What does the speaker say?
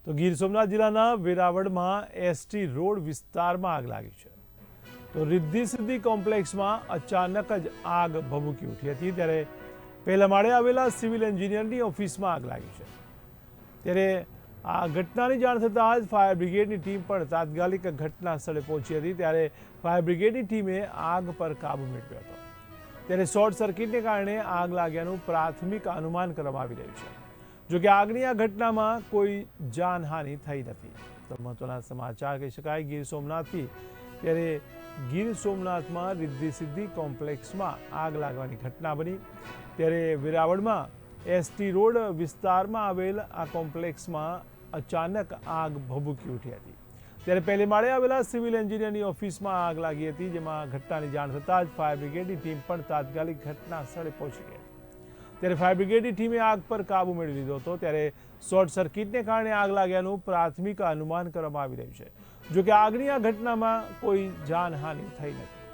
તો ગીર સોમનાથ જિલ્લાના વેરાવળમાં ST road વિસ્તારમાં આગ લાગી છે। તો રિદ્ધિ સિદ્ધિ કોમ્પ્લેક્સમાં અચાનક જ આગ ભભૂકી ઉઠી હતી। ત્યારે પહેલા માળે આવેલા સિવિલ એન્જિનિયરની ઓફિસમાં આગ લાગી છે। ત્યારે આ ઘટનાની જાણ થતાં જ ફાયર બ્રિગેડની ટીમ પણ તાત્કાલિક ઘટના સ્થળે પહોંચી હતી। ત્યારે ફાયર બ્રિગેડની ટીમે આગ પર કાબૂ મેળવ્યો હતો। ત્યારે શોર્ટ સર્કિટને કારણે આગ લાગ્યાનું પ્રાથમિક અનુમાન કરવામાં આવી રહ્યું છે। જોકે આગની આ ઘટનામાં કોઈ જાનહાનિ થઈ નથી। તો મહત્વના સમાચાર કહી શકાય ગીર સોમનાથથી। ત્યારે ગીર સોમનાથમાં રિદ્ધિ સિદ્ધિ કોમ્પ્લેક્સમાં આગ લાગવાની ઘટના બની। ત્યારે વેરાવળમાં એસટી રોડ વિસ્તારમાં આવેલ આ કોમ્પ્લેક્સમાં અચાનક આગ ભભૂકી ઉઠી હતી। ત્યારે પહેલે માળે આવેલા સિવિલ એન્જિનિયરની ઓફિસમાં આગ લાગી હતી, જેમાં ઘટનાની જાણ થતાં જ ફાયર બ્રિગેડની ટીમ પણ તાત્કાલિક ઘટના સ્થળે પહોંચી ગઈ હતી। ત્યારે ફાયર બ્રિગેડની ટીમે આગ પર કાબૂ મેળવી લીધો હતો। ત્યારે શોર્ટ સર્કિટને કારણે આગ લાગ્યાનું પ્રાથમિક અનુમાન કરવામાં આવી રહ્યું છે। જોકે આગની આ ઘટનામાં કોઈ જાનહાનિ થઈ નથી।